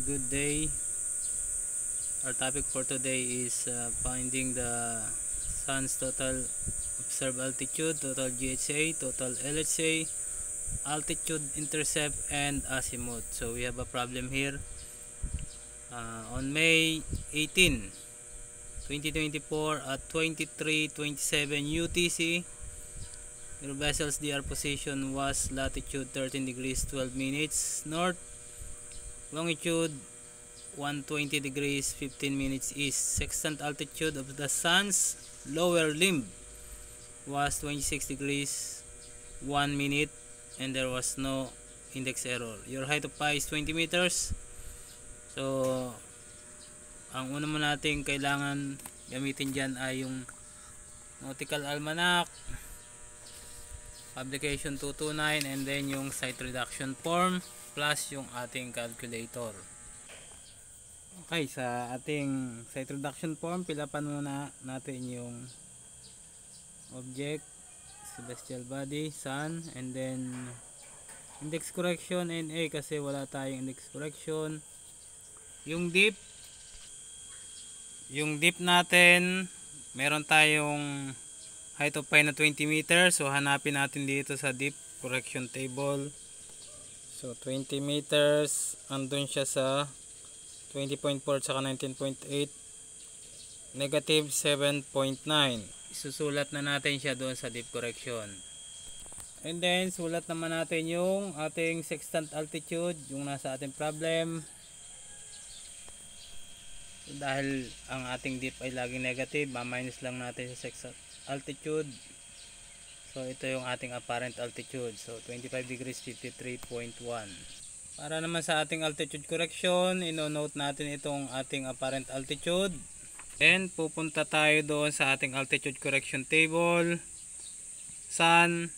good day. Our topic for today is finding the sun's total observed altitude, total GHA, total LHA, altitude intercept, and azimuth. So we have a problem here. On May 18, 2024 at 23:27 UTC, your vessel's DR position was latitude 13 degrees 12 minutes north, longitude 120 degrees 15 minutes east. Sextant altitude of the sun's lower limb was 26 degrees 1 minute, and there was no index error. Your height of pi is 20 meters. So ang una mo natin kailangan gamitin dyan ay yung nautical almanac, publication 229, and then yung site reduction form plus yung ating calculator. Okay, sa ating site reduction form, pilapan muna natin yung object, celestial body, sun, and then index correction NA kasi wala tayong index correction. Yung dip natin, meron tayong height of pi na 20 meters. So hanapin natin dito sa dip correction table. So 20 meters, andun siya sa 20.4 saka 19.8, negative 7.9. Isusulat na natin siya doon sa dip correction. And then sulat naman natin yung ating sextant altitude, yung nasa ating problem. So, dahil ang ating dip ay laging negative, ma-minus lang natin sa sextant altitude. So ito yung ating apparent altitude. So 25 degrees 53.1. Para naman sa ating altitude correction, ino-note natin itong ating apparent altitude. Then pupunta tayo doon sa ating altitude correction table. Sun,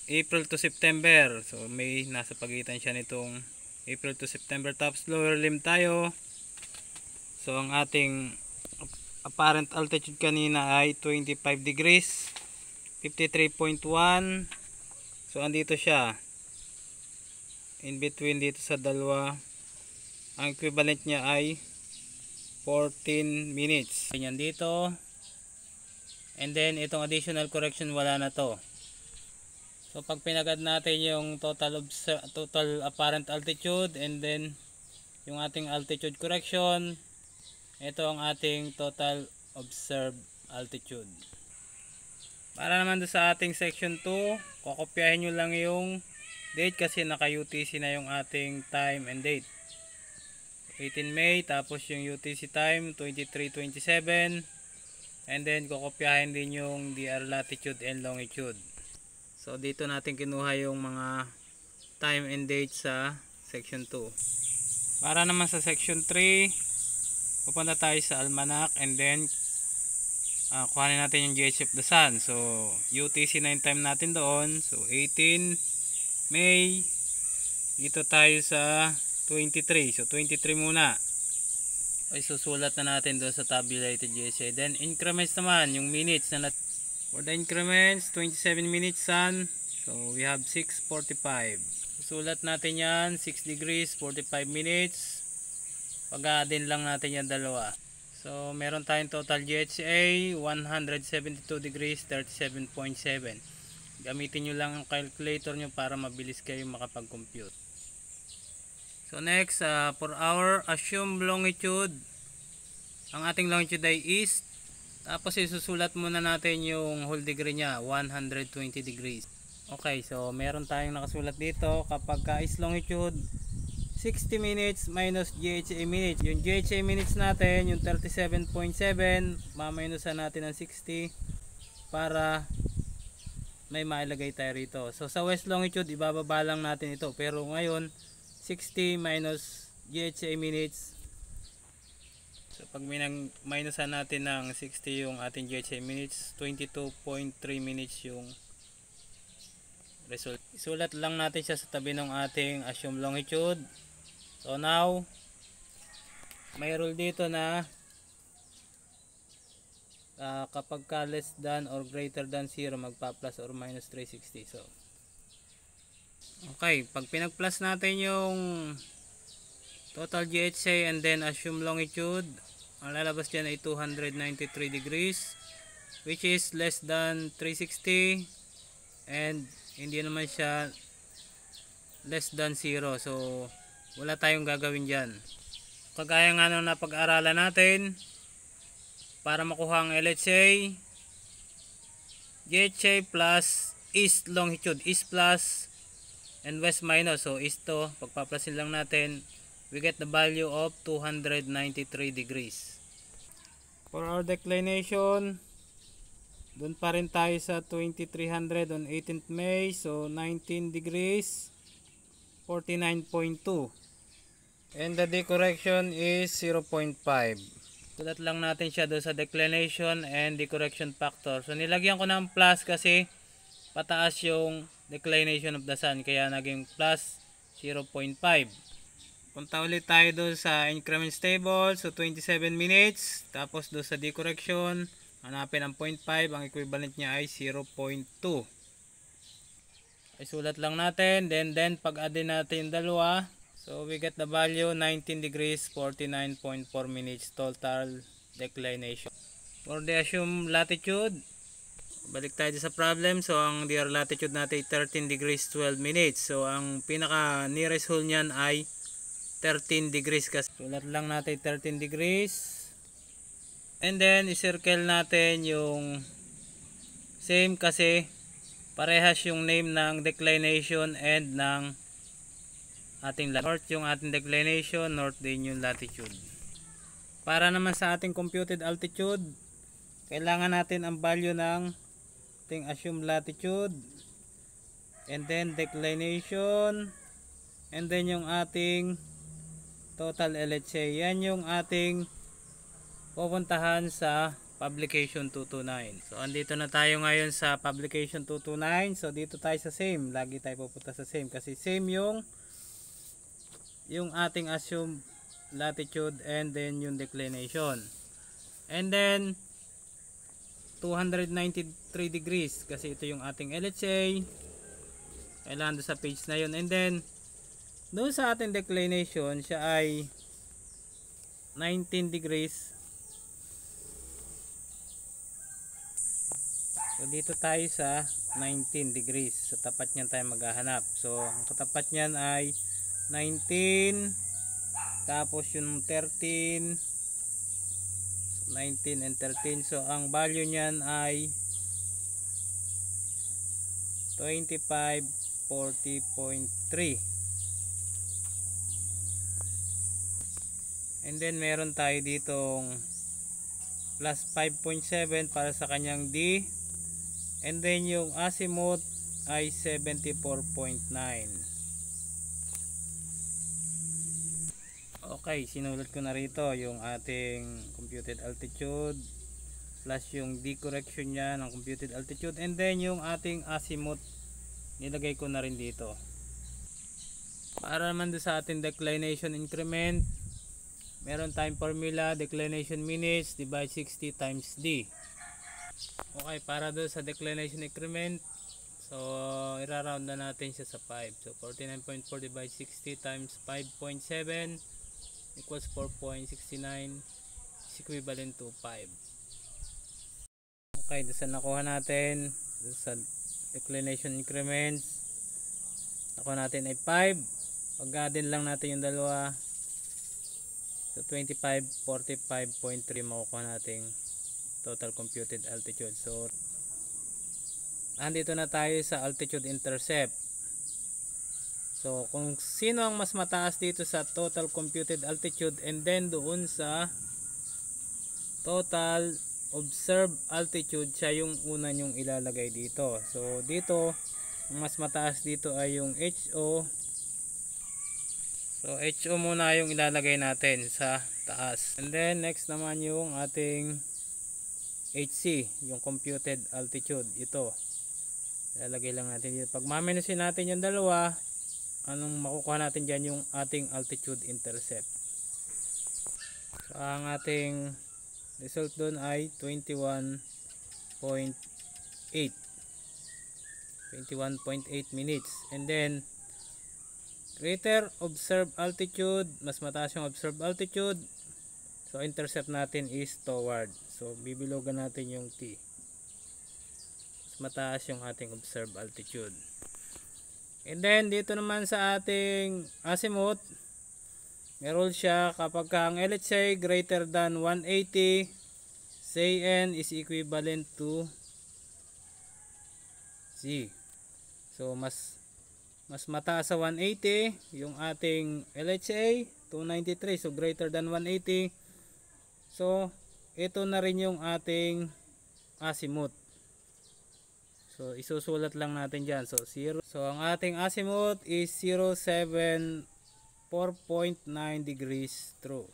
April to September. So may nasa pagitan siya nitong April to September. Tapos lower limb tayo. So ang ating apparent altitude kanina ay 25 degrees 53.1. So andito siya in between dito sa dalawa. Ang equivalent niya ay 14 minutes. Ganyan dito. And then itong additional correction wala na to. So pag pinagad natin yung total apparent altitude and then yung ating altitude correction, ito ang ating total observed altitude. Para naman doon sa ating section 2, kokopyahin nyo lang yung date kasi naka UTC na yung ating time and date. 18 May, tapos yung UTC time 23:27, and then kokopyahin din yung DR latitude and longitude. So dito natin kinuha yung mga time and date sa section 2. Para naman sa section 3, pupunta tayo sa almanac and then kuhanin natin yung GH of the sun. So UTC na yung time natin doon. So 18 May, dito tayo sa 23. So 23 muna. Ay susulat na natin doon sa tabulated GHA. Then increments naman yung minutes na for the increments, 27 minutes sun. So we have 6:45. Susulat natin yan 6 degrees 45 minutes. Pag-aadin lang natin yan dalawa. So meron tayong total GHA 172 degrees 37.7. Gamitin nyo lang ang calculator nyo para mabilis kayo makapag-compute. So next, for our assumed longitude, ang ating longitude ay east. Tapos isusulat muna natin yung whole degree nya, 120 degrees. Okay, so meron tayong nakasulat dito. Kapag ka-east longitude, 60 minutes minus GHA minutes. Yung GHA minutes natin, yung 37.7, maminusan natin ng 60 para may mailagay tayo rito. So sa west longitude, ibababa lang natin ito. Pero ngayon, 60 minus GHA minutes. So pag minusan natin ng 60 yung ating GHA minutes, 22.3 minutes yung result. Isulat lang natin siya sa tabi ng ating assumed longitude. So now, may rule dito na kapag ka less than or greater than 0, magpa plus or minus 360. So okay, pag pinag-plus natin yung total GHA and then assume longitude. Ang lalabas dyan ay 293 degrees, which is less than 360, and hindi naman siya less than 0. So wala tayong gagawin dyan. Kagaya nga nung napag-aralan natin, para makuha ang LHA, GHA plus east longitude, east plus and west minus. So east to, pagpaplasin lang natin, we get the value of 293 degrees. For our declination, dun pa rin tayo sa 2300 on 18th May. So 19 degrees 49.2, and the decorrection is 0.5. Sulat lang natin siya doon sa declination and decorrection factor. So nilagyan ko ng plus kasi pataas yung declination of the sun, kaya naging plus 0.5. Punta ulit tayo doon sa increments table. So 27 minutes, tapos doon sa decorrection hanapin ang 0.5, ang equivalent niya ay 0.2. ay sulat lang natin, then pag add din natin yung dalawa, so we get the value 19 degrees 49.4 minutes total declination. For the assumed latitude, balik tayo sa problem. So ang DR latitude natin ay 13 degrees 12 minutes. So ang pinaka nearest hole niyan ay 13 degrees kasi sulat lang natin 13 degrees, and then i-circle natin yung same kasi parehas yung name ng declination and ng ating north. Yung ating declination, north din yung latitude. Para naman sa ating computed altitude, kailangan natin ang value ng ating assumed latitude, and then declination, and then yung ating total LHA. Yan yung ating pupuntahan sa publication 229. So andito na tayo ngayon sa publication 229. So dito tayo sa same. Lagi tayo pupunta sa same kasi same yung ating assumed latitude and then yung declination. And then 293 degrees kasi ito yung ating LHA. Kailangan doon sa page na yun. And then doon sa ating declination, siya ay 19 degrees. So dito tayo sa 19 degrees. Sa tapat niyan tayo maghahanap. So ang katapat niyan ay 19, tapos yung 13, so 19 and 13. So ang value niyan ay 2540.3. And then meron tayo ditong plus 5.7 para sa kanyang D, and then yung azimuth ay 74.9. Okay, sinulat ko na rito yung ating computed altitude plus yung D correction nya ng computed altitude, and then yung ating azimuth nilagay ko na rin dito. Para naman doon sa ating declination increment, meron tayong formula, declination minutes divide 60 times D. Okay, para doon sa declination increment, so ira-round na natin siya sa 5. So 49.4 divide 60 times 5.7 equals 4.69, is equivalent to 5. Okay, doon sa nakuha natin, doon sa declination increments, nakuha natin ay 5. Pag-add lang natin yung dalawa, so 2545.3 makukuha nating total computed altitude. So andito na tayo sa altitude intercept. So kung sino ang mas mataas dito sa total computed altitude and then doon sa total observed altitude, siya yung una nyong ilalagay dito. So dito ang mas mataas dito ay yung HO. So HO muna yung ilalagay natin sa taas. And then next naman yung ating HC, yung computed altitude. Ito. Ilalagay lang natin dito. Pag maminusin natin yung dalawa, anong makukuha natin dyan? Yung ating altitude intercept. So ang ating result doon ay 21.8 minutes. And then Greater observed altitude, mas mataas yung observed altitude. So intercept natin is toward. So bibilogan natin yung T. Mas mataas yung ating observed altitude. And then dito naman sa ating azimuth, meron siya kapag ang LHA greater than 180, say N is equivalent to Z. So mas mataas sa 180 yung ating LHA, 293, so greater than 180. So ito na rin yung ating azimuth. So isusulat lang natin diyan. So 0. So ang ating azimuth is 074.9 degrees true.